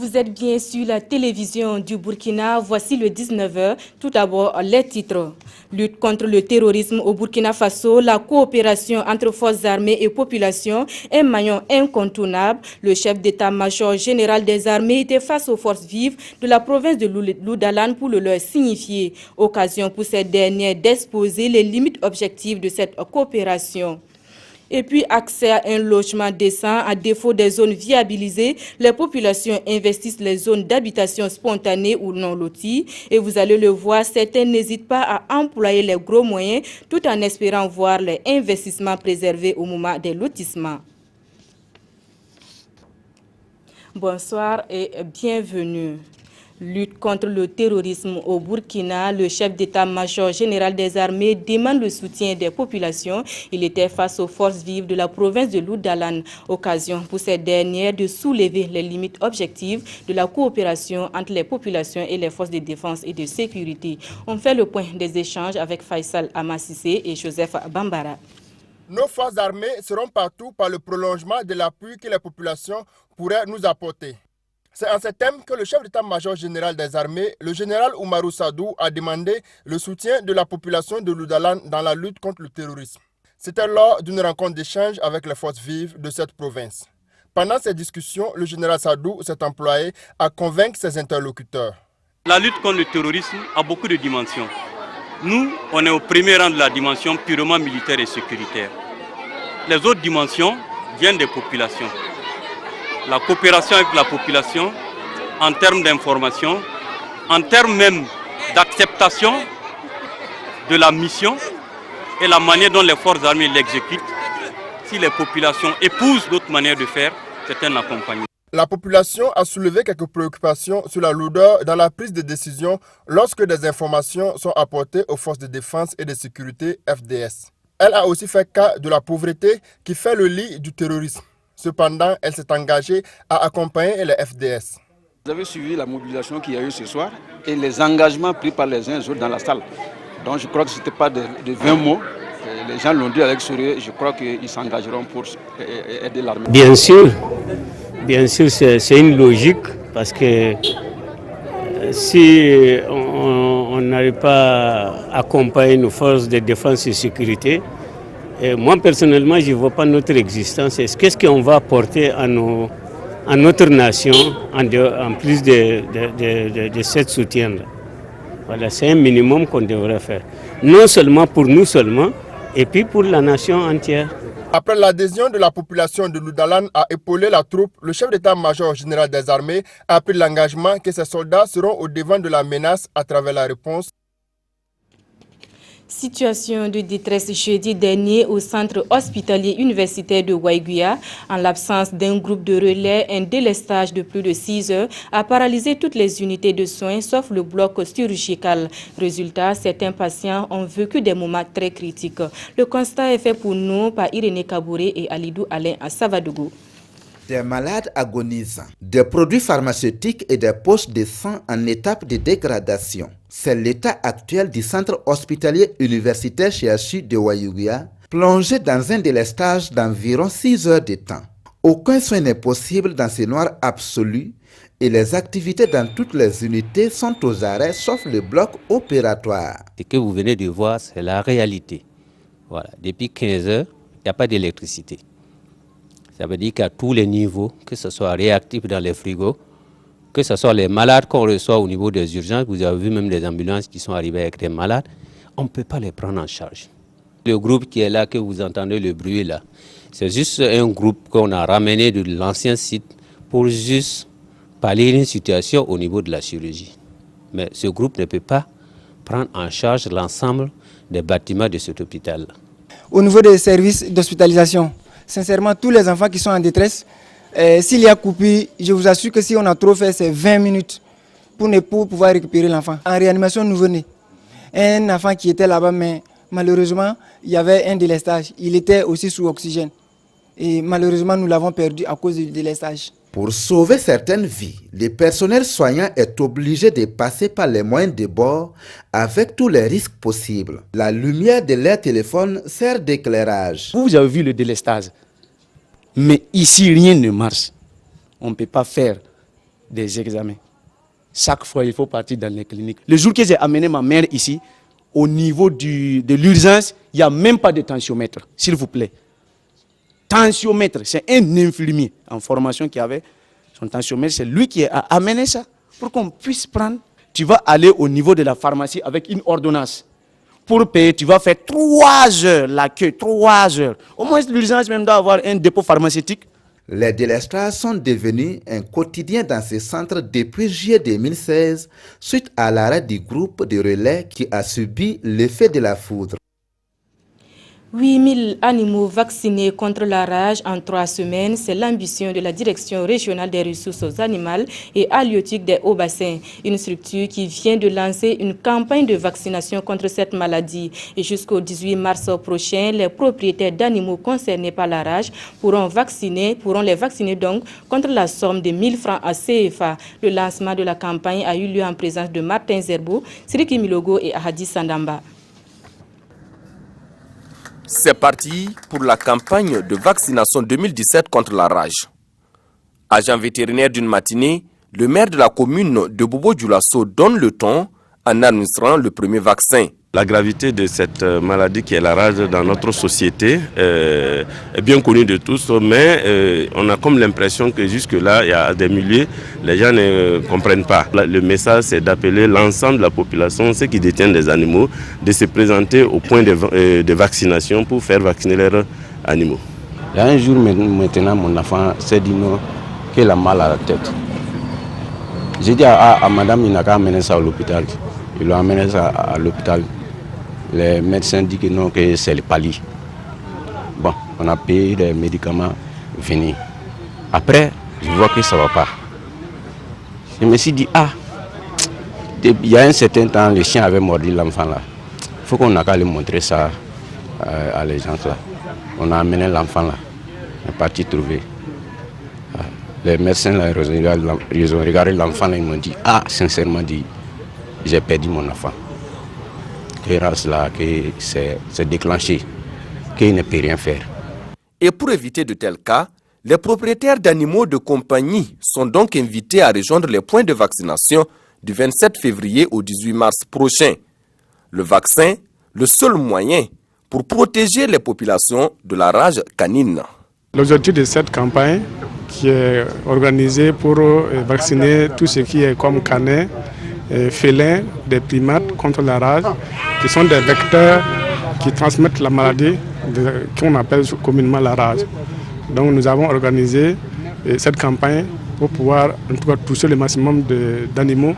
Vous êtes bien sur la télévision du Burkina. Voici le 19h. Tout d'abord, les titres. Lutte contre le terrorisme au Burkina Faso, la coopération entre forces armées et population est un maillon incontournable. Le chef d'état-major général des armées était face aux forces vives de la province de Loudalan pour le leur signifier. Occasion pour ces dernières d'exposer les limites objectives de cette coopération. Et puis, accès à un logement décent, à défaut des zones viabilisées, les populations investissent les zones d'habitation spontanée ou non loties. Et vous allez le voir, certains n'hésitent pas à employer les gros moyens tout en espérant voir les investissements préservés au moment des lotissements. Bonsoir et bienvenue. Lutte contre le terrorisme au Burkina, le chef d'état-major général des armées demande le soutien des populations. Il était face aux forces vives de la province de Loudalan. Occasion pour ces dernières de soulever les limites objectives de la coopération entre les populations et les forces de défense et de sécurité. On fait le point des échanges avec Faisal Amassissé et Joseph Bambara. Nos forces armées seront partout par le prolongement de l'appui que les populations pourraient nous apporter. C'est en ces thèmes que le chef d'état-major général des armées, le général Oumarou Sadou, a demandé le soutien de la population de Loudalan dans la lutte contre le terrorisme. C'était lors d'une rencontre d'échange avec les forces vives de cette province. Pendant ces discussions, le général Sadou s'est employé à convaincre ses interlocuteurs. La lutte contre le terrorisme a beaucoup de dimensions. Nous, on est au premier rang de la dimension purement militaire et sécuritaire. Les autres dimensions viennent des populations. La coopération avec la population, en termes d'information, en termes même d'acceptation de la mission et la manière dont les forces armées l'exécutent, si les populations épousent d'autres manières de faire, c'est un accompagnement. La population a soulevé quelques préoccupations sur la lourdeur dans la prise de décision lorsque des informations sont apportées aux forces de défense et de sécurité FDS. Elle a aussi fait cas de la pauvreté qui fait le lit du terrorisme. Cependant, elle s'est engagée à accompagner les FDS. Vous avez suivi la mobilisation qu'il y a eu ce soir et les engagements pris par les uns et les autres dans la salle. Donc je crois que ce n'était pas de 20 mots. Les gens l'ont dit avec sérieux. Je crois qu'ils s'engageront pour aider l'armée. Bien sûr, c'est une logique parce que si on n'arrive pas à accompagner nos forces de défense et de sécurité, et moi, personnellement, je ne vois pas notre existence. Qu'est-ce qu'on va apporter à notre nation en plus de cette soutien-là? Voilà, c'est un minimum qu'on devrait faire. Non seulement pour nous seulement, et puis pour la nation entière. Après l'adhésion de la population de Loudalan à épauler la troupe, le chef d'état-major général des armées a pris l'engagement que ses soldats seront au devant de la menace à travers la réponse. Situation de détresse jeudi dernier au centre hospitalier universitaire de Waiguia. En l'absence d'un groupe de relais, un délestage de plus de 6 heures a paralysé toutes les unités de soins sauf le bloc chirurgical. Résultat, certains patients ont vécu des moments très critiques. Le constat est fait pour nous par Irénée Kabouré et Alidou Alain à Savadougou. Des malades agonisants, des produits pharmaceutiques et des poches de sang en étape de dégradation. C'est l'état actuel du centre hospitalier universitaire CHU de Waiguia, plongé dans un délestage d'environ 6 heures de temps. Aucun soin n'est possible dans ce noir absolu et les activités dans toutes les unités sont aux arrêts sauf le bloc opératoire. Ce que vous venez de voir, c'est la réalité. Voilà. Depuis 15 heures, il n'y a pas d'électricité. Ça veut dire qu'à tous les niveaux, que ce soit réactif dans les frigos, que ce soit les malades qu'on reçoit au niveau des urgences, vous avez vu même des ambulances qui sont arrivées avec des malades, on ne peut pas les prendre en charge. Le groupe qui est là, que vous entendez le bruit là, c'est juste un groupe qu'on a ramené de l'ancien site pour juste pallier une situation au niveau de la chirurgie. Mais ce groupe ne peut pas prendre en charge l'ensemble des bâtiments de cet hôpital. Au niveau des services d'hospitalisation, sincèrement, tous les enfants qui sont en détresse, s'il y a coupure, je vous assure que si on a trop fait, c'est 20 minutes pour pouvoir récupérer l'enfant. En réanimation nouveau-né, un enfant qui était là-bas, mais malheureusement, il y avait un délestage. Il était aussi sous oxygène. Et malheureusement, nous l'avons perdu à cause du délestage. Pour sauver certaines vies, le personnel soignant est obligé de passer par les moyens de bord avec tous les risques possibles. La lumière de leur téléphone sert d'éclairage. Vous avez vu le délestage, mais ici rien ne marche. On ne peut pas faire des examens. Chaque fois, il faut partir dans les cliniques. Le jour que j'ai amené ma mère ici, au niveau de l'urgence, il n'y a même pas de tensiomètre, s'il vous plaît. Tensiomètre, c'est un infirmier en formation qui avait son tensiomètre, c'est lui qui a amené ça pour qu'on puisse prendre. Tu vas aller au niveau de la pharmacie avec une ordonnance. Pour payer, tu vas faire 3 heures la queue, 3 heures. Au moins, l'urgence même doit avoir un dépôt pharmaceutique. Les délestages sont devenus un quotidien dans ces centres depuis juillet 2016, suite à l'arrêt du groupe de relais qui a subi l'effet de la foudre. 8000 animaux vaccinés contre la rage en 3 semaines, c'est l'ambition de la Direction régionale des ressources animales et halieutiques des Hauts-Bassins, une structure qui vient de lancer une campagne de vaccination contre cette maladie. Et jusqu'au 18 mars prochain, les propriétaires d'animaux concernés par la rage pourront les vacciner donc contre la somme de 1000 francs à CFA. Le lancement de la campagne a eu lieu en présence de Martin Zerbo, Siriki Milogo et Ahadi Sandamba. C'est parti pour la campagne de vaccination 2017 contre la rage. Agent vétérinaire d'une matinée, le maire de la commune de Bobo-Dioulasso donne le ton en administrant le premier vaccin. La gravité de cette maladie qui est la rage dans notre société est bien connue de tous, mais on a comme l'impression que jusque-là, il y a des milieux, les gens ne comprennent pas. Le message, c'est d'appeler l'ensemble de la population, ceux qui détiennent des animaux, de se présenter au point de vaccination pour faire vacciner leurs animaux. Il y a un jour maintenant, mon enfant s'est dit non, qu'il a mal à la tête. J'ai dit à madame, il n'a qu'à amener ça à l'hôpital. Il l'a amené ça à l'hôpital. Les médecins disent que non, que c'est le pali. Bon, on a payé des médicaments, venir. Après, je vois que ça ne va pas. Je me suis dit, il y a un certain temps, le chien avait mordu l'enfant là. Il faut qu'on a qu'à lui montrer ça à les gens là. On a amené l'enfant là. On est parti trouver. Les médecins là, ils ont regardé l'enfant là, ils m'ont dit, sincèrement dit, j'ai perdu mon enfant. Grâce là, que c'est déclenché, qu'il ne peut rien faire. Et pour éviter de tels cas, les propriétaires d'animaux de compagnie sont donc invités à rejoindre les points de vaccination du 27 février au 18 mars prochain. Le vaccin, le seul moyen pour protéger les populations de la rage canine. L'objectif de cette campagne qui est organisée pour vacciner tout ce qui est comme canin, félins, des primates contre la rage, qui sont des vecteurs qui transmettent la maladie qu'on appelle communément la rage. Donc nous avons organisé cette campagne pour pouvoir en tout cas toucher le maximum d'animaux.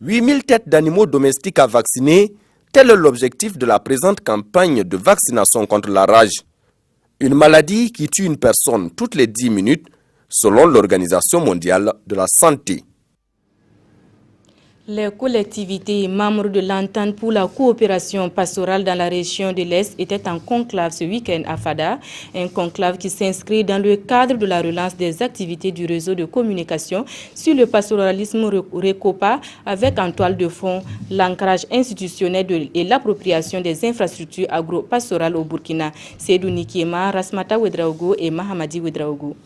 8000 têtes d'animaux domestiques à vacciner, tel est l'objectif de la présente campagne de vaccination contre la rage. Une maladie qui tue une personne toutes les 10 minutes selon l'Organisation mondiale de la santé. Les collectivités membres de l'entente pour la coopération pastorale dans la région de l'Est étaient en conclave ce week-end à Fada, un conclave qui s'inscrit dans le cadre de la relance des activités du réseau de communication sur le pastoralisme RECOPA avec en toile de fond l'ancrage institutionnel et l'appropriation des infrastructures agro-pastorales au Burkina. Seydou Nikiema, Rasmata Ouedraogo et Mahamadi Ouedraogo.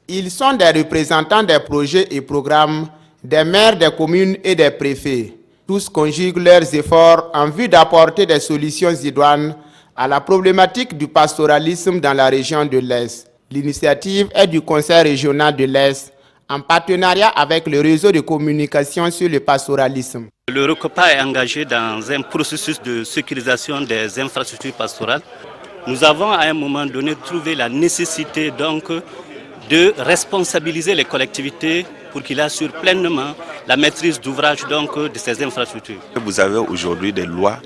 Ils sont des représentants des projets et programmes des maires des communes et des préfets. Tous conjuguent leurs efforts en vue d'apporter des solutions idoines à la problématique du pastoralisme dans la région de l'Est. L'initiative est du Conseil régional de l'Est en partenariat avec le réseau de communication sur le pastoralisme. Le RECOPA est engagé dans un processus de sécurisation des infrastructures pastorales. Nous avons à un moment donné trouvé la nécessité donc de responsabiliser les collectivités pour qu'ils assurent pleinement la maîtrise d'ouvrage donc de ces infrastructures. Vous avez aujourd'hui des lois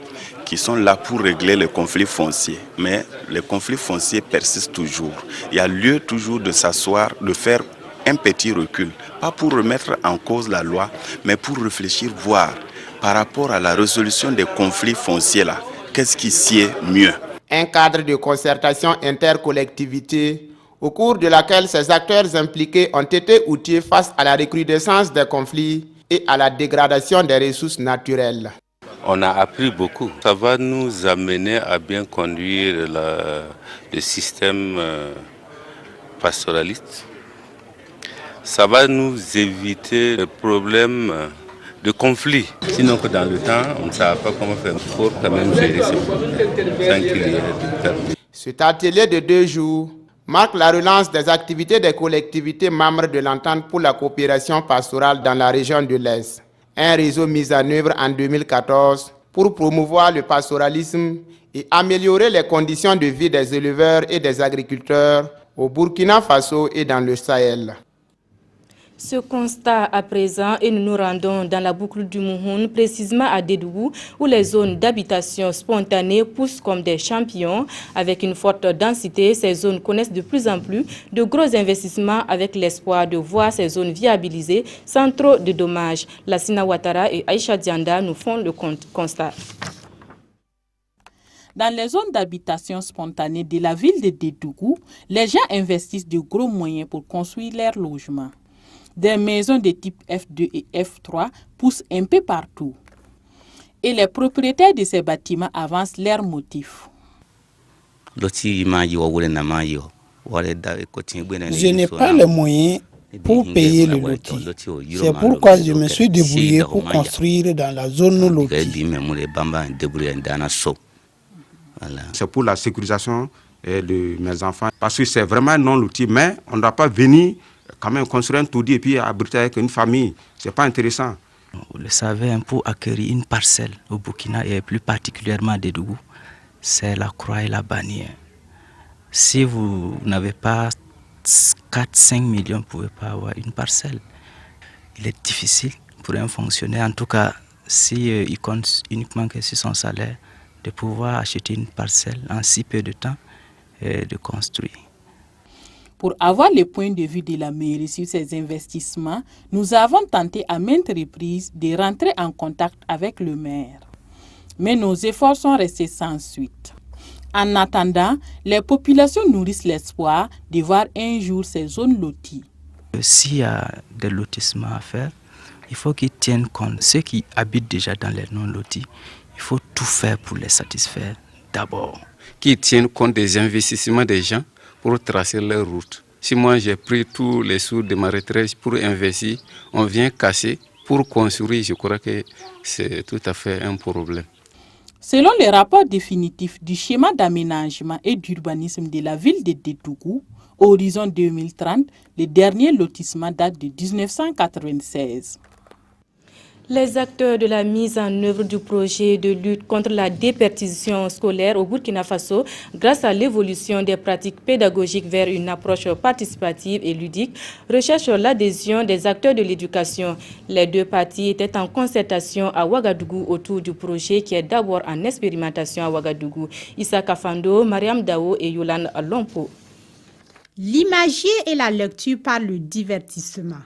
qui sont là pour régler les conflits fonciers, mais les conflits fonciers persistent toujours. Il y a lieu toujours de s'asseoir, de faire un petit recul, pas pour remettre en cause la loi, mais pour réfléchir, voir par rapport à la résolution des conflits fonciers là, qu'est-ce qui sied mieux. Un cadre de concertation intercollectivité au cours de laquelle ces acteurs impliqués ont été outillés face à la recrudescence des conflits et à la dégradation des ressources naturelles. On a appris beaucoup. Ça va nous amener à bien conduire le système pastoraliste. Ça va nous éviter le problème de conflit. Sinon que dans le temps, on ne savait pas comment faire pour quand même gérer ce problème sans qu'il y ait de permis. Cet atelier de 2 jours marque la relance des activités des collectivités membres de l'entente pour la coopération pastorale dans la région de l'Est. Un réseau mis en œuvre en 2014 pour promouvoir le pastoralisme et améliorer les conditions de vie des éleveurs et des agriculteurs au Burkina Faso et dans le Sahel. Ce constat à présent et nous nous rendons dans la boucle du Mouhoun, précisément à Dédougou, où les zones d'habitation spontanée poussent comme des champignons. Avec une forte densité, ces zones connaissent de plus en plus de gros investissements avec l'espoir de voir ces zones viabilisées sans trop de dommages. Lassina Ouattara et Aïcha Dianda nous font le constat. Dans les zones d'habitation spontanée de la ville de Dédougou, les gens investissent de gros moyens pour construire leurs logements. Des maisons de type F2 et F3 poussent un peu partout. Et les propriétaires de ces bâtiments avancent leurs motifs. Je n'ai pas les moyens pour payer le loti. C'est pourquoi je me suis débrouillé pour construire dans la zone loti. C'est pour la sécurisation de mes enfants. Parce que c'est vraiment non loti, mais on ne doit pas venir quand même construire un taudis et puis abriter avec une famille. Ce n'est pas intéressant. Vous le savez, pour acquérir une parcelle au Burkina et plus particulièrement à Dédougou, c'est la croix et la bannière. Si vous n'avez pas 4-5 millions, vous ne pouvez pas avoir une parcelle. Il est difficile pour un fonctionnaire, en tout cas, s'il compte uniquement que sur son salaire, de pouvoir acheter une parcelle en si peu de temps et de construire. Pour avoir le point de vue de la mairie sur ces investissements, nous avons tenté à maintes reprises de rentrer en contact avec le maire. Mais nos efforts sont restés sans suite. En attendant, les populations nourrissent l'espoir de voir un jour ces zones loties. S'il y a des lotissements à faire, il faut qu'ils tiennent compte. Ceux qui habitent déjà dans les non-lotis, il faut tout faire pour les satisfaire d'abord. Qu'ils tiennent compte des investissements des gens pour tracer leur route. Si moi j'ai pris tous les sous de ma retraite pour investir, on vient casser pour construire, je crois que c'est tout à fait un problème. Selon les rapports définitifs du schéma d'aménagement et d'urbanisme de la ville de Dédougou, horizon 2030, le dernier lotissement date de 1996. Les acteurs de la mise en œuvre du projet de lutte contre la déperdition scolaire au Burkina Faso, grâce à l'évolution des pratiques pédagogiques vers une approche participative et ludique, recherchent l'adhésion des acteurs de l'éducation. Les deux parties étaient en concertation à Ouagadougou autour du projet qui est d'abord en expérimentation à Ouagadougou. Issa Kafando, Mariam Dao et Yolande Lompo. L'imagier et la lecture par le divertissement.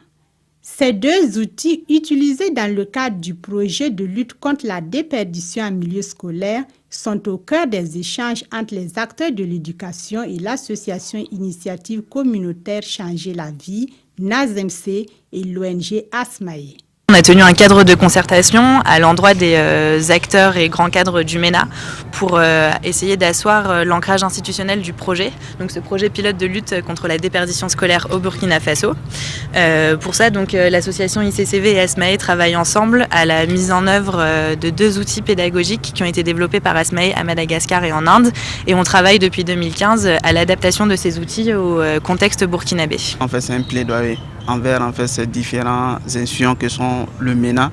Ces deux outils utilisés dans le cadre du projet de lutte contre la déperdition en milieu scolaire sont au cœur des échanges entre les acteurs de l'éducation et l'association Initiative communautaire Changer la vie, NAZMC et l'ONG Asmae. On a tenu un cadre de concertation à l'endroit des acteurs et grands cadres du MENA pour essayer d'asseoir l'ancrage institutionnel du projet, donc ce projet pilote de lutte contre la déperdition scolaire au Burkina Faso. Pour ça, donc, l'association ICCV et Asmae travaillent ensemble à la mise en œuvre de deux outils pédagogiques qui ont été développés par Asmae à Madagascar et en Inde, et on travaille depuis 2015 à l'adaptation de ces outils au contexte burkinabé. En fait, c'est un plaidoyer envers ces différents institutions que sont le MENA,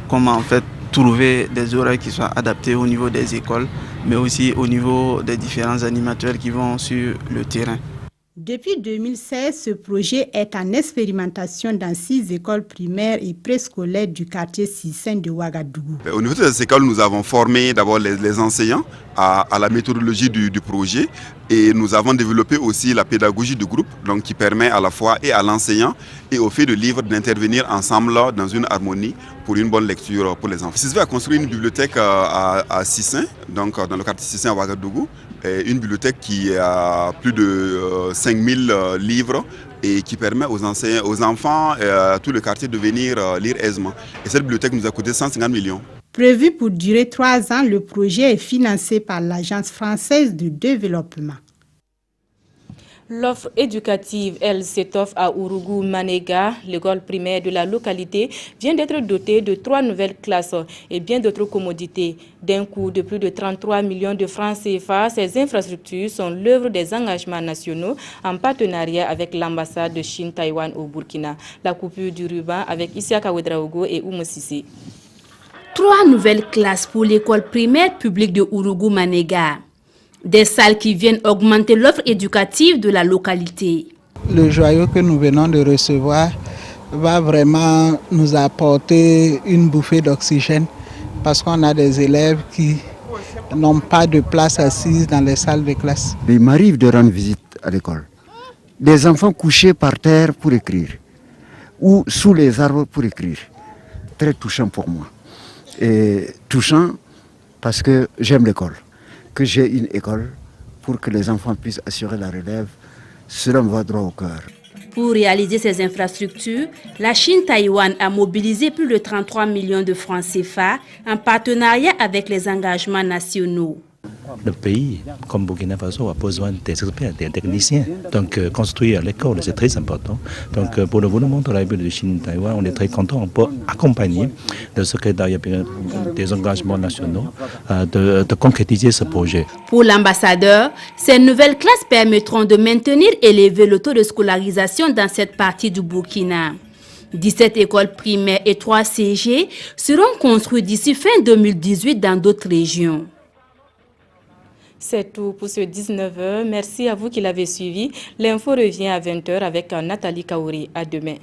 comment en fait trouver des horaires qui soient adaptés au niveau des écoles, mais aussi au niveau des différents animateurs qui vont sur le terrain. Depuis 2016, ce projet est en expérimentation dans 6 écoles primaires et préscolaires du quartier Sissin de Ouagadougou. Au niveau de ces écoles, nous avons formé d'abord les enseignants à la méthodologie du projet, et nous avons développé aussi la pédagogie de groupe, donc qui permet à la fois et à l'enseignant et au fait de livre d'intervenir ensemble dans une harmonie pour une bonne lecture pour les enfants. CISV a construit une bibliothèque à Sissin, donc dans le quartier Sissin à Ouagadougou, une bibliothèque qui a plus de 5000 livres et qui permet aux enseignants, aux enfants, tout le quartier de venir lire aisément. Et cette bibliothèque nous a coûté 150 millions. Prévu pour durer 3 ans, le projet est financé par l'Agence française de développement. L'offre éducative, elle, s'étoffe à Ourougou-Manega. L'école primaire de la localité vient d'être dotée de 3 nouvelles classes et bien d'autres commodités. D'un coût de plus de 33 millions de francs CFA, ces infrastructures sont l'œuvre des engagements nationaux en partenariat avec l'ambassade de Chine-Taïwan au Burkina. La coupure du ruban avec Isiaka Ouedraogo et Oumou Sissé. 3 nouvelles classes pour l'école primaire publique de Ourougou-Manega. Des salles qui viennent augmenter l'offre éducative de la localité. Le joyau que nous venons de recevoir va vraiment nous apporter une bouffée d'oxygène parce qu'on a des élèves qui n'ont pas de place assise dans les salles de classe. Il m'arrive de rendre visite à l'école. Des enfants couchés par terre pour écrire ou sous les arbres pour écrire. Très touchant pour moi. Et touchant parce que j'aime l'école. Que j'ai une école pour que les enfants puissent assurer la relève, cela me va droit au cœur. Pour réaliser ces infrastructures, la Chine-Taïwan a mobilisé plus de 33 millions de francs CFA en partenariat avec les engagements nationaux. Le pays, comme Burkina Faso, a besoin des experts, des techniciens. Donc, construire l'école, c'est très important. Donc, pour le gouvernement de la République de Chine-Taïwan, on est très content. On peut accompagner le secrétariat des engagements nationaux de concrétiser ce projet. Pour l'ambassadeur, ces nouvelles classes permettront de maintenir et élever le taux de scolarisation dans cette partie du Burkina. 17 écoles primaires et 3 CG seront construites d'ici fin 2018 dans d'autres régions. C'est tout pour ce 19h. Merci à vous qui l'avez suivi. L'info revient à 20h avec Nathalie Kaouri. À demain.